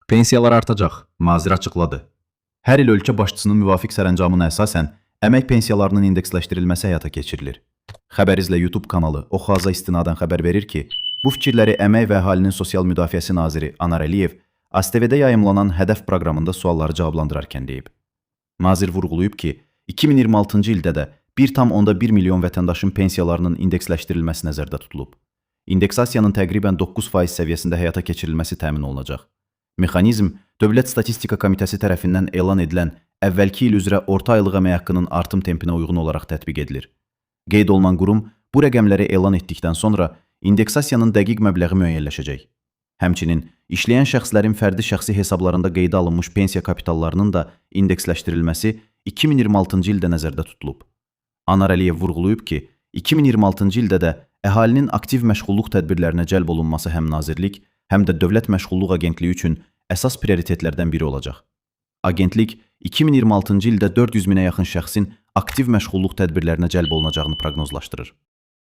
Pensiyalar artacaq, Nazir açıqladı. Hər il ölkə başçısının müvafiq sərəncamına əsasən əmək pensiyalarının indeksləşdirilməsi həyata keçirilir. Xəbərizlə YouTube kanalı Oxaza istinadən xəbər verir ki, bu fikirləri Əmək və Əhalinin Sosial Müdafiəsi naziri Anar Əliyev ASTV-də yayımlanan Hədəf proqramında sualları cavablandırarkən deyib. Nazir vurğulayıb ki, 2026-cı ildə də 1,1 milyon vətəndaşın pensiyalarının indeksləşdirilməsi nəzərdə tutulub. İndeksasiyanın təqribən 9% səviyyəsində həyata keçirilməsi təmin olunacaq. Mexanizm Dövlət Statistika Komitəsi tərəfindən elan edilən əvvəlki il üzrə orta aylıq əmək haqqının artım tempinə uyğun olaraq tətbiq edilir. Qeyd olunan qurum bu rəqəmləri elan etdikdən sonra indeksasiyanın dəqiq məbləği müəyyənləşəcək. Həmçinin işləyən şəxslərin fərdi şəxsi hesablarında qeydə alınmış pensiya kapitallarının da indeksləşdirilməsi 2026-cı ildə nəzərdə tutulub. Anar Əliyev vurğulayıb ki, 2026-cı ildə də əhalinin aktiv məşğulluq tədbirlərinə cəlb olunması həm nazirlik, həm də Dövlət Məşğulluq Agentliyi üçün əsas prioritetlərdən biri olacaq. Agentlik 2026-cı ildə 400 minə yaxın şəxsin aktiv məşğulluq tədbirlərinə cəlb olunacağını proqnozlaşdırır.